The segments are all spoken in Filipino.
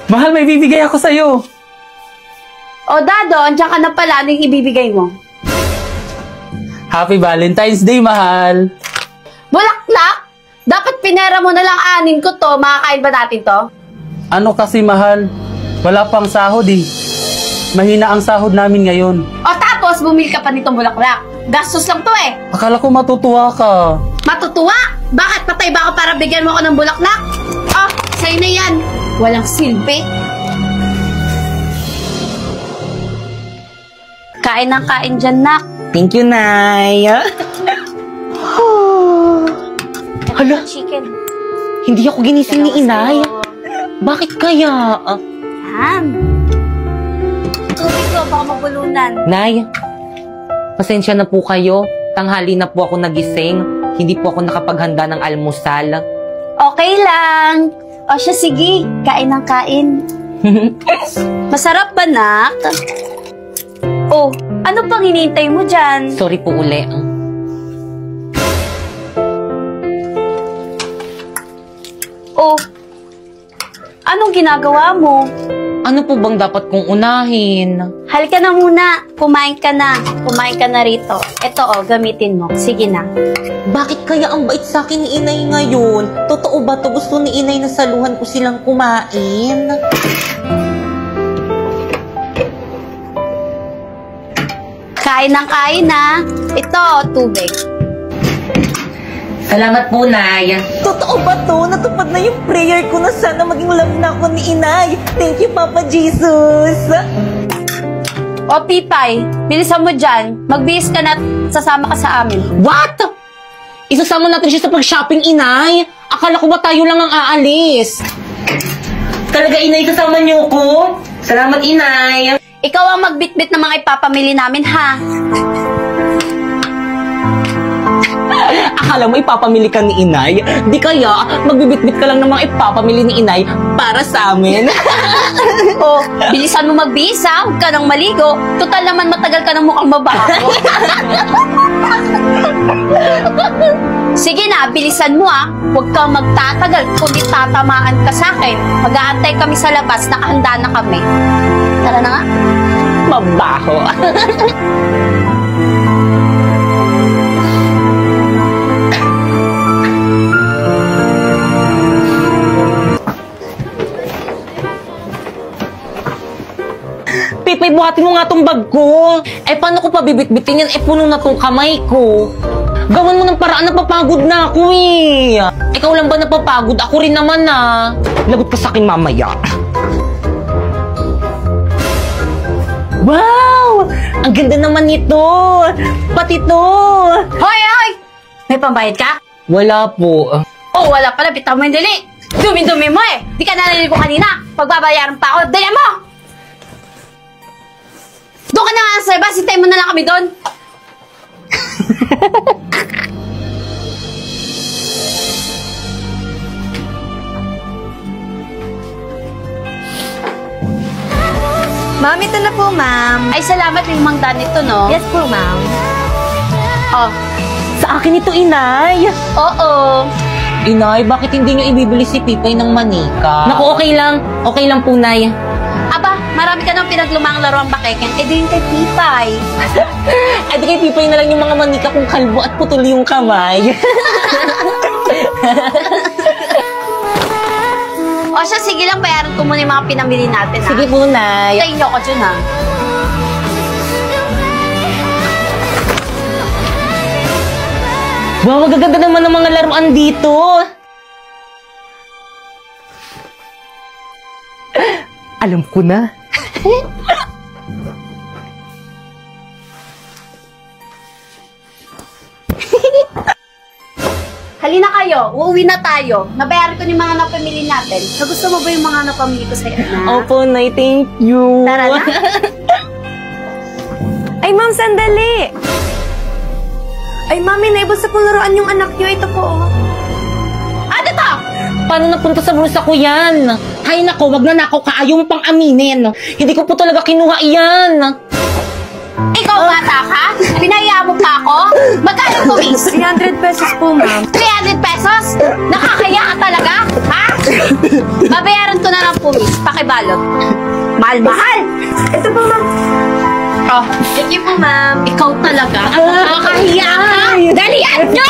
Mahal, may bibigay ako sa'yo. O Dado, andiyan ka na pala. Ano yung ibibigay mo? Happy Valentine's Day, mahal. Bulaklak? Dapat pinera mo na lang anin ko to. Makakain ba natin to? Ano kasi, mahal? Wala pang sahod eh. Mahina ang sahod namin ngayon. O tapos, bumili ka pa nitong bulaklak. Gastos lang to eh. Akala ko matutuwa ka. Matutuwa? Bakit? Patay ba ako para bigyan mo ako ng bulaklak? Oh, sa'yo na yan. Walang silbi. Kain ng kain dyan, nak. Thank you, Nay. Hala, Chicken. hindi ako ginising ni Inay. Bakit kaya? Tubig ko, baka mabulunan. Nay, pasensya na po kayo. Tanghali na po ako nagising. Hindi po ako nakapaghanda ng almusal. Okay lang. O siya, sige. Kain ng kain. Masarap ba, nak? Oh, ano pang hinihintay mo dyan? Sorry po uli. Oh, anong ginagawa mo? Ano po bang dapat kong unahin? Halika na muna. Kumain ka na. Kumain ka na rito. Ito oh, gamitin mo. Sige na. Bakit kaya ang bait sa akin ni Inay ngayon? Totoo ba to? Gusto ni Inay na saluhan ko silang kumain? Kain ng kain na. Ito, tubig. Salamat po, Nay. Totoo ba to? Natupad na yung prayer ko na sana maging love na ako ni Inay. Thank you, Papa Jesus. O, Pipay, bilisan mo dyan. Magbihis ka na at sasama ka sa amin. What? Isasama natin siya sa pag-shopping, Inay? Akala ko ba tayo lang ang aalis? Talaga, Inay, kasama niyo ko? Salamat, Inay. Ikaw ang magbitbit ng mga ipapamili namin, ha? Akala mo ipapamili ka ni Inay? Di kaya, magbibitbit ka lang ng mga ipapamili ni Inay para sa amin. O, bilisan mo magbihis, ha? Huwag ka nang maligo. Total naman matagal ka ng mukhang babago. Sige na, bilisan mo, ha? Huwag kang magtatagal kundi tatamaan ka sa akin. Mag-aantay kami sa labas, nakahanda na kami. Tara na nga. Mabaho. Pipay, buhatin mo nga tong bag ko. Eh, paano ko pa bibitbitin yan? Eh, puno na tong kamay ko. Gawan mo ng paraan, napapagod na ako eh. Ikaw lang ba napapagod? Ako rin naman ah. Lagot ka sa akin mamaya. Wow! Ang ganda naman nito! Pati to! Hoy, hoy! May pambayad ka? Wala po. Oh, wala pala. Bitaw mo yung dali. Dumi-dumi mo eh. Di ka naliligo kanina. Pagbabayaran pa ako. Dali mo! Doon ka na nga sa labas. Hintay mo na lang kami doon. Ma'am, ito na po, ma'am. Ay, salamat yung mangdan nito, no? Yes po, ma'am. Oh. Sa akin ito, Inay! Oo. Inay, bakit hindi nyo ibibili si Pipay ng manika? Naku, okay lang. Okay lang po, Nay. Aba, marami ka nang pinaglumang laruang bakeken. E di yung kay Pipay. Ay, di kay Pipay na lang yung mga manika kung kalbo at putol yung kamay. O siya, sige lang, bayaran ko muna yung mga pinamili natin, ha? Sige po, Nay. Tayo nyo ko dyan, ha? Wow, magaganda naman ng mga laruan dito. Alam ko na. Halina kayo, uuwi na tayo. Nabayaran ko yung mga napamili natin. Gusto mo ba yung mga napamili ko sa'yo, na? Opo, Nay, thank you. Tara na. Ay, ma'am, sandali. Ay, mami, naibot sa laruan yung anak niyo. Ito po, oh. Ano to? Paano napunta sa bulsa ko yan? Hay nako, wag na nako ka. Ayaw mo pang aminin. Hindi ko po talaga kinuha yan. Ikaw bata ka? Pinaya mo pa ako? Magkano pumis? 300 pesos po, ma'am. 300 pesos? Nakakaya ka talaga? Ha? Babayaran ko na lang pumis. Pakibalot. Mahal-mahal! Ito po, ma'am. Oh, Thank you po, ma'am. ikaw talaga? Nakakahiya ka? Dalian nyo!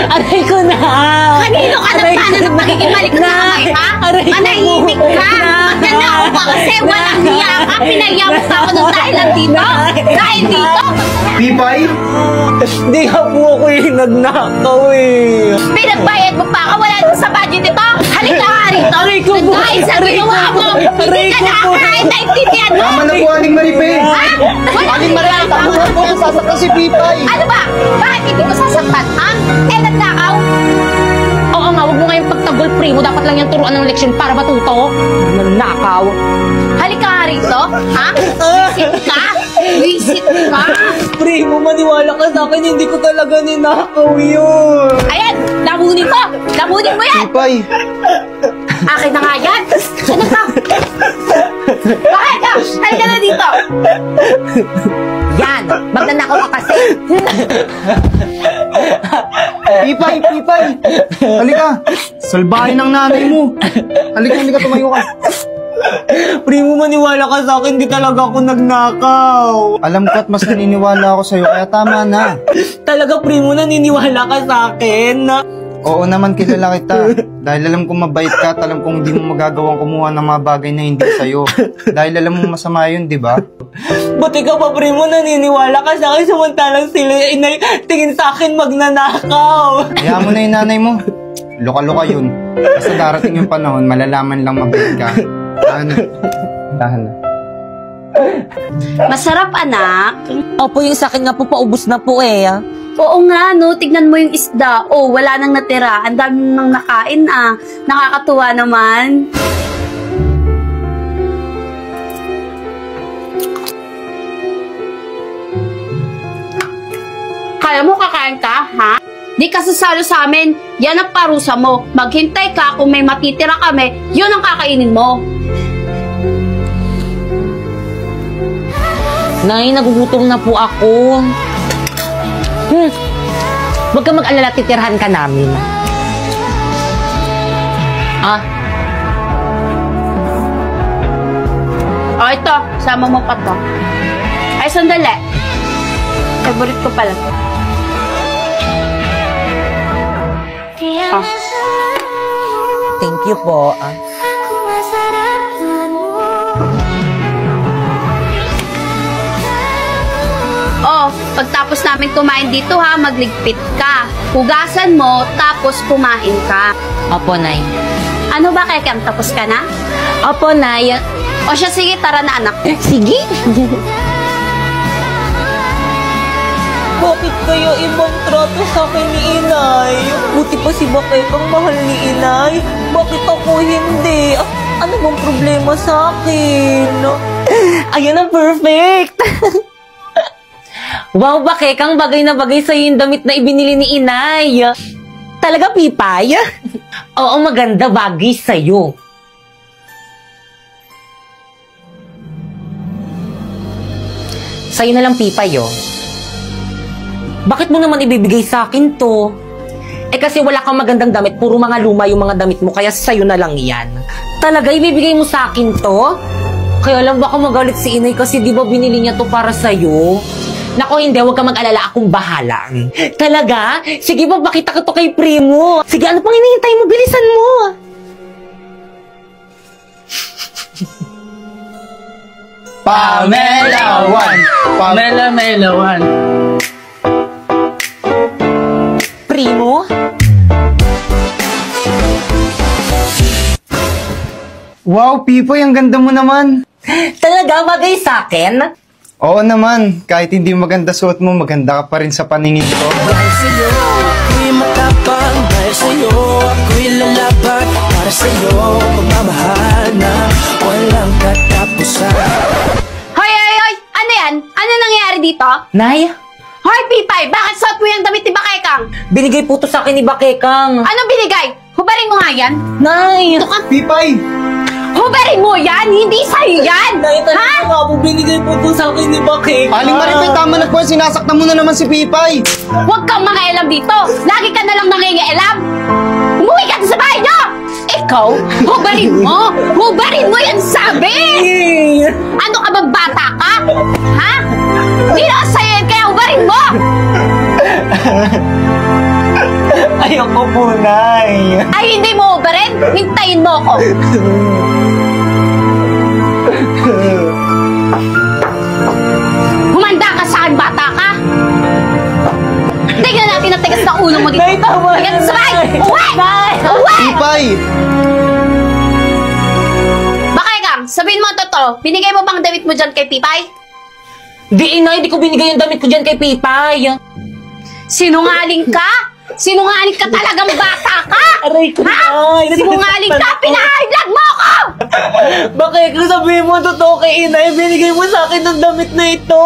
Aray ko na! Kanino ka Aray nagpana ko ng pakikibalik na kamay, ha? Aray ko Manahimik po. ka! Magnanao ka kasi walang hiya ka! Pinaya mo pa ako nung dahil lang dito! Dahil dito! Pipay? Di nga po ako yung nagnakaw eh. Pinagbayad mo pa ako! Wala nang sa budget ito! Halika nga rito! Aray ko po. Dahil sa Aray ginawa ko mo! po. Hindi Aray ka ko po. nakakain! Naintindihan mo! Tama na po, Aling Maripe! Ha? Wala Aling Maripe, tama na po! Sasaktan si Pipay! Ano ba? Bakit hindi ko sasaktan, ha? Eh, nagnakaw? Oo nga, huwag mo ngayong pagtagol, primo. Dapat lang yung turuan ng leksyon para matuto. Nagnakaw. Halika nga rito, ha? Visit ka? Visit ka? Primo, maniwala ka sa akin. Hindi ko talaga ninakaw yun. Ayan! Lamunin mo! Lamunin mo yan! Pipay! Akin na nga yan! Diyan na ka! Bakit ka? Halika na dito! Yan! Magnanakaw ka kasi. Pipay! Pipay! Halika! Salbahin ng nanay mo! Halika, tumayo ka! Primo, maniwala ka sa akin. Hindi talaga ako nagnakaw. Alam ko at mas naniniwala ako sa'yo, kaya tama na. Talaga, primo, naniniwala ka sa akin. Oo naman, kilala kita. Dahil alam kong mabait ka at alam kong hindi mo magagawang kumuha ng mga bagay na hindi sa'yo. Dahil alam mo masama yun, di ba? Buti ka pa, primo, naniniwala ka sa akin. Samantalang sila inay tingin sa akin magnanakaw. Hayaan mo na yung nanay mo. Luka-luka yun. Basta darating yung panahon, malalaman lang mabait ka. Ano? Tahan na. Masarap, anak. Opo, yung sa akin nga po, paubos na po eh. Oo nga, no? Tignan mo yung isda. Oh, wala nang natira. Ang dami nang nakain, ah. Nakakatuwa naman. Kaya mo kakain ka, ha? Di ka sasalo sa amin. Yan ang parusa mo. Maghintay ka kung may matitira kami, yun ang kakainin mo. Nay, nagugutom na po ako. Huwag ka mag-alala, titirhan ka namin. Oh, ito. Sama mo pa to. Ay, sandali. Favorite ko pala to. Oh. Thank you po. Oh, pagtapos namin kumain dito ha, magligpit ka. Hugasan mo, tapos kumain ka. Opo, Nay. Ano ba, Kekam? Tapos ka na? Opo, Nay. O siya, sige, tara na anak. Sige. Bakit kaya ibang trato sa akin ni Inay? Buti pa si Bakay kang mahal ni Inay. Bakit ako hindi? Ano bang problema sa akin? Ayun ang perfect! Wow, Bakay kang bagay na bagay sa'yo yung damit na ibinili ni Inay. Talaga, Pipay? Oo, maganda bagay sa'yo. Sa'yo na lang, Pipay, oh. Bakit mo naman ibibigay sa akin to? Eh kasi wala kang magandang damit, puro mga luma yung mga damit mo, kaya sa'yo na lang yan. Talaga, ibibigay mo sa akin to? Kaya lang baka magalit si Inay kasi di ba binili niya to para sa'yo? Nako, hindi, huwag ka mag-alala, akong bahala. Talaga? Sige ba, bakita ko to kay Primo. Sige, ano pang hinihintay mo? Bilisan mo. Pamelawan! Mela-melawan. Primo? Wow, Pipoy, ang ganda mo naman! Talaga, bagay sa akin? Oo naman, kahit hindi maganda suot mo, maganda ka pa rin sa paningin ko. Dahil sa'yo, ako'y matapang. Dahil sa'yo, ako'y lalaban. Para sa'yo, magmamahal na walang katapusan. Hoy, hoy, hoy! Ano yan? Ano nangyayari dito? Nay, Hoy, Pipay! Bakit suot mo yung damit ni Bakekang? binigay po to sa akin ni Bakekang. Anong binigay? Hubarin mo nga yan. Nay! Pipay! Hubarin mo yan! Hindi sa'yo yan! Nay, Ha? talaga nga po, binigay po ito sa akin ni Bakeka. Aling Maripay, tama na po. Sinasaktan mo na naman si Pipay. Huwag kang mangialam dito! Lagi ka na lang nangingialam! Umuwi ka sa bahay niyo! Ikaw, hubarin mo! Hubarin mo yan sabi! Ano ka ba, bata ka? Ha? Hindi na sa'yo yan, kaya hubarin mo! Ayoko po, Nay. Ay, hindi mo hubarin? Hintayin mo ako! Humanda ka sa akin, bata ka! Tignan natin ang tigas na ulo mo dito! Nay, tama Tignan na, sa bahay! Nay. Uwi! Nay. Uwi! Pipay! Bakekang, sabihin mo ang totoo, binigay mo bang damit mo dyan kay Pipay? Di, Inay, di ko binigay yung damit ko dyan kay Pipay. Sinungaling ka? Sinungaling ka talagang bata ka! Aray ko, Ha? Nay. Sinungaling ka? Pinahaylag mo ako! Bakit kung sabihin mo totoo kay Inay, binigay mo sa akin ng damit na ito?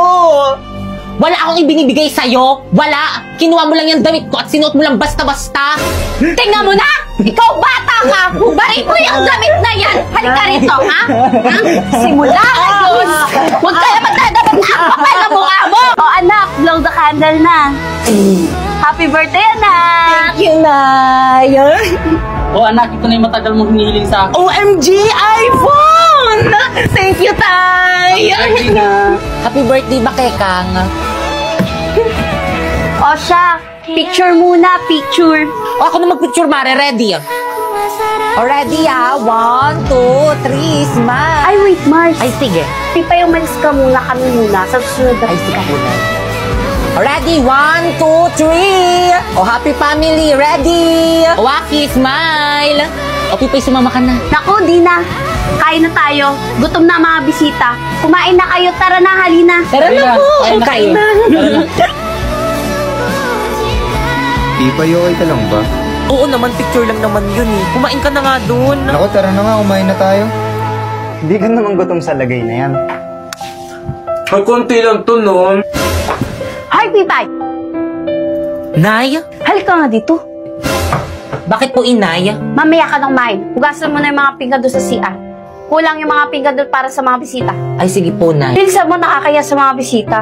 Wala akong ibinibigay sa'yo. Wala. Kinuha mo lang yung damit ko at sinuot mo lang basta-basta. Tingnan mo na! Ikaw bata ka! Hubarin mo yung damit na yan! Halika rito, ha? Ha? Simula ngayon! Huwag ka na magdadapat na ang kapal na mukha mo! O anak, blow the candle na. Happy birthday, anak! Thank you, Nay. O anak, ito na yung matagal mong hinihiling sa akin. OMG, iPhone! Thank you, Tay! Birthday na. Happy birthday, Bakekang. O siya, picture muna, picture. O ako na mag-picture, Mare. Ready? O ready, 1, 2, 3, smile. Ay, wait, Mars. Ay, sige. Pipay, umalis ka muna, kami muna. Sa susunod na Ay, sige muna. O ready, 1, 2, 3. O happy family, ready? O Waki, smile. O Pipay, sumama ka na. Naku, di na. Kain na tayo. Gutom na ang mga bisita. Kumain na kayo. Tara na, halina. Tara Ay, na po. kain na Kain na. Pipay, okay ka lang ba? Oo naman, picture lang naman yun eh. Kumain ka na nga dun. Naku, tara na nga. Kumain na tayo. Hindi ka naman gutom sa lagay na yan. Ay, konti lang to, no? Hi, Pipay. Nay, Halika nga dito. bakit po Inay? Mamaya ka nang main. Hugasan mo na yung mga pinggan doon sa CR. Kulang yung mga pinggan doon para sa mga bisita. Ay, sige po, Nay. Bilisan mo, nakakaya sa mga bisita.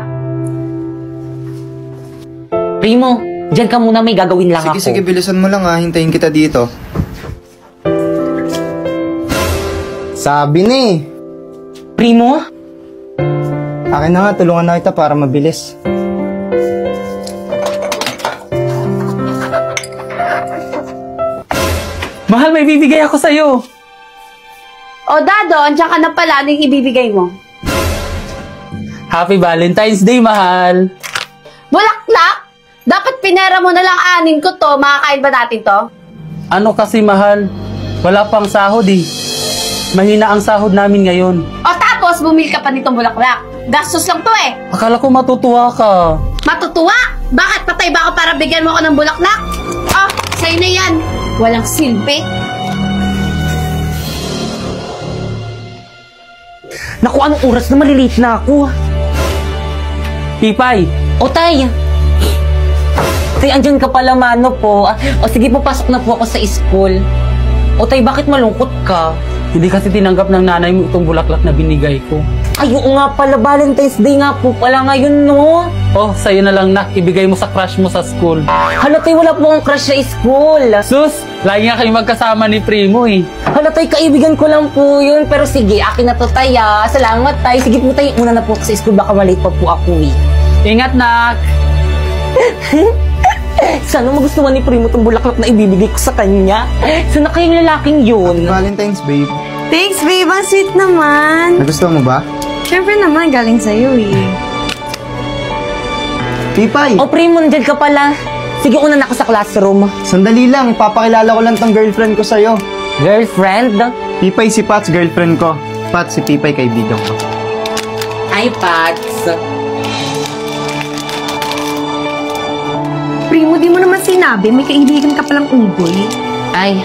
Primo, dyan ka muna, may gagawin lang Sige, ako. sige, bilisan mo lang ha. Hintayin kita dito. Sabi ni. Primo? Akin na nga, tulungan na kita para mabilis. Mahal, may bibigay ako sa'yo. O, Dado, andiyan ka na pala. Ano yung ibibigay mo? Happy Valentine's Day, mahal. Bulaklak? Dapat pinera mo na lang anin ko to. Makakain ba natin to? Ano kasi, mahal? Wala pang sahod eh. Mahina ang sahod namin ngayon. O tapos, bumili ka pa nitong bulaklak. Gastos lang to eh. Akala ko matutuwa ka. Matutuwa? Bakit? Patay ba ako para bigyan mo ako ng bulaklak? Oh, sa'yo na yan. Walang silbi. Naku, anong oras na malilate na ako? Pipay, O, Tay. Tay, andyan ka pala, mano po. O, sige, papasok na po ako sa school. O, Tay, bakit malungkot ka? hindi kasi tinanggap ng nanay mo itong bulaklak na binigay ko. Ay, oo nga pala, Valentine's Day nga po pala ngayon, no? Oh, sa'yo na lang na. Ibigay mo sa crush mo sa school. Hala, Tay, wala po akong crush sa school. Sus, lagi nga kayo magkasama ni Primo eh. Hala, Tay, kaibigan ko lang po yun. Pero sige, akin na to, Tay, ah. Salamat, Tay. Sige po, Tay, una na po ako sa school. Baka malate pa po ako, eh. Ingat, nak. Sana magustuhan ni Primo itong bulaklak na ibibigay ko sa kanya. Sana kayong lalaking yun. Valentine's, babe. Thanks, babe. Ang sweet naman. Nagustuhan mo ba? Siyempre naman, galing sa'yo eh. Pipay, O, Primo, nandiyan ka pala. Sige, una na ako sa classroom. sandali lang. Ipapakilala ko lang tong girlfriend ko sa'yo. Girlfriend? Pipay, si Pats, girlfriend ko. Pats, si Pipay, kaibigan ko. Hi, Pats. Primo, di mo naman sinabi. May kaibigan ka palang unggoy. Ay,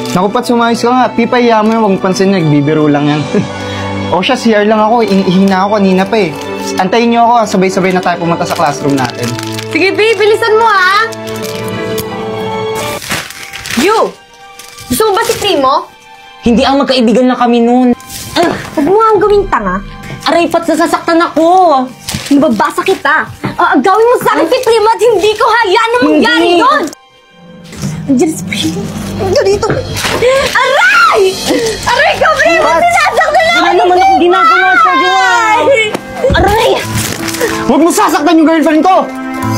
Naku, Pats, sumayos ka nga. Pipay, yaman mo. Huwag mo pansin niya. Nagbibiro lang yan. O siya, CR lang ako. Ihina ako kanina pa eh. Antayin niyo ako. Sabay-sabay na tayo pumunta sa classroom natin. Sige, babe. Bilisan mo, ha? You! Gusto mo ba si Primo? Hindi ang magkaibigan na kami nun. Huwag mo nga ang gawing tanga. Aray, Pats, nasasaktan ako. Nababasa kita. Gawin mo sa akin si Primo at hindi ko hayaan na mangyari Hindi. yun! Andiyan si Primo. Ito dito. Aray! Aray ka, Primo! Sinasaktan na Wala naman akong ginagawa sa'yo. Aray! Huwag mo sasaktan yung girlfriend ko!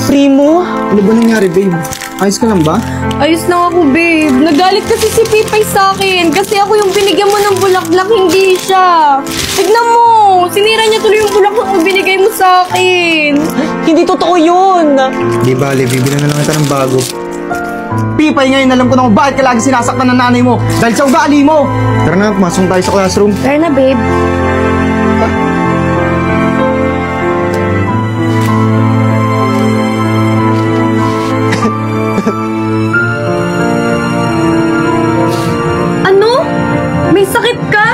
Primo? Ano ba nangyari, babe? Ayos ka lang ba? Ayos lang ako, babe. Nagalit kasi si Pipay sa akin. Kasi ako yung binigyan mo ng bulaklak, hindi siya. Tignan mo. Sinira niya tuloy yung bulaklak na binigay mo sa akin. Hindi totoo yun. Di bale, bibilan na lang kita ng bago. Pipay, ngayon alam ko na kung bakit ka lagi sinasaktan ng nanay mo. Dahil sa ugali mo! Tara na, pumasok tayo sa classroom. Tara na, babe. Ano? May sakit ka?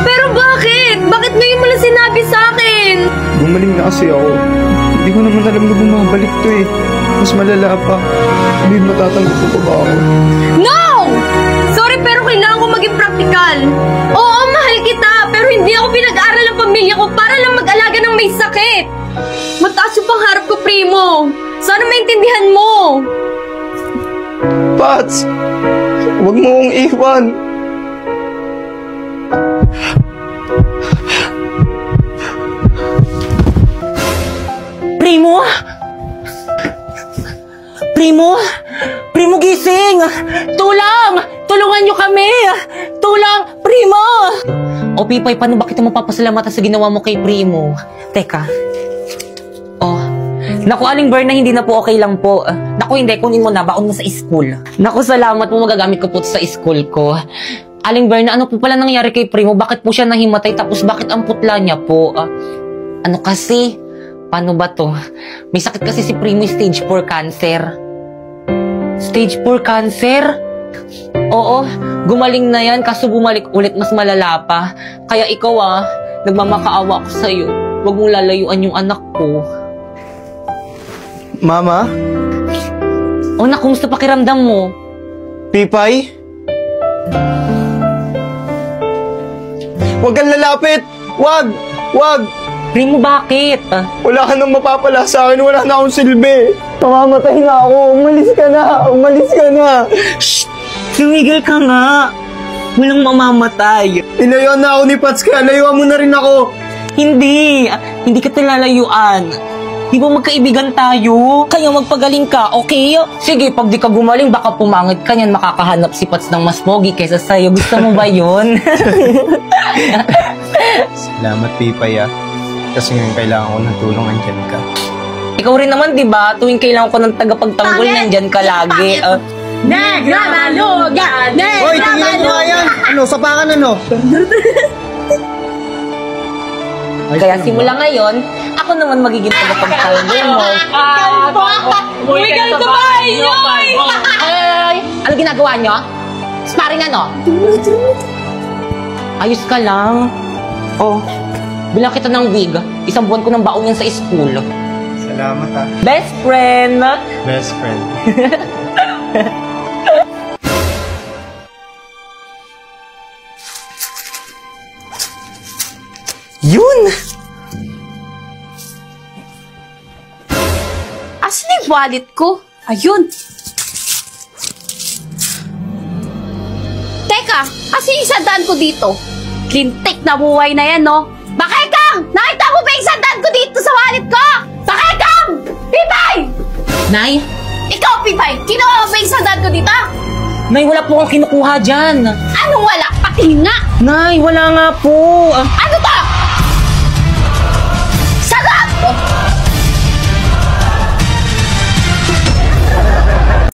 Pero bakit? Bakit ngayon mo lang sinabi sa akin? Gumaling na kasi ako. Hindi ko naman alam na bumabalik to eh. Mas malala pa. Hindi matatanggap ko pa ba ako? No! Sorry, pero kailangan ko maging practical. Oo, mahal kita, pero hindi ako pinag-aaral ng pamilya ko para lang mag-alaga ng may sakit. Mataas yung pangharap ko, Primo. Sana maintindihan mo. Pats! Huwag mo akong iwan. Primo? Primo? Primo, gising! Tulang! Tulungan niyo kami! Tulang! Primo! O, Pipay, paano ba kita mapapasalamatan sa ginawa mo kay Primo? Teka. Oh. Naku, Aling Berna, hindi na po okay lang po. Naku, hindi. Kunin mo na. Baon mo sa school. Naku, salamat po. Magagamit ko po sa school ko. Aling Berna, ano po pala nangyari kay Primo? Bakit po siya nahimatay? Tapos bakit ang putla niya po? Ano kasi? Paano ba to? May sakit kasi si Primo, stage 4 cancer. Stage 4 cancer? Oo, gumaling na yan, kaso bumalik ulit mas malala pa. Kaya ikaw nagmamakaawa ako sa'yo. Huwag mong lalayuan yung anak ko. Mama? O na, kumusta pakiramdam mo? Pipay? Huwag kang lalapit! Huwag! Huwag! Primo, bakit? Wala ka nang mapapala sa akin. Wala na akong silbi. Mamamatay na ako. Umalis ka na. Umalis ka na. Shh! Tumigil ka nga. Walang mamamatay. Tinayuan na ako ni Pats, kaya layuan mo na rin ako. Hindi. Hindi ka talalayuan. Di ba magkaibigan tayo? Kaya magpagaling ka, okay? Sige, pag di ka gumaling, baka pumangit ka niyan, makakahanap si Pats ng mas pogi kaysa sa'yo. Gusto mo ba yun? Salamat, Pipay, Kasi ngayon kailangan ko ng tulong, andyan ka. Ikaw rin naman, di ba? Tuwing kailangan ko ng tagapagtanggol, nandyan ka lagi. Negra Maluga! Hoy, tingnan mo nga yan! Ano, sapakan ano? Kaya simula ngayon, ako naman magiging tagapagtanggol mo. Uy, ka sa bahay niyo! Ay! Ano ginagawa nyo? Sparring ano? Ayos ka lang. Oh, bilang kita ng wig. Isang buwan ko ng baon yan sa school. Salamat, Best friend! Best friend. Yun! Asan yung wallet ko? Ayun. Teka, asan yung sandaan ko dito? Lintik na buhay na yan, no? Bakekang! Nakita mo ba yung sandaan ko dito sa wallet ko? Bakekang! Pipay! Nay? Ikaw, Pipay! Kinuha mo ba yung sandaan ko dito? Nay, wala po akong kinukuha dyan. Anong wala? Pati nga! Nay, wala nga po. Ano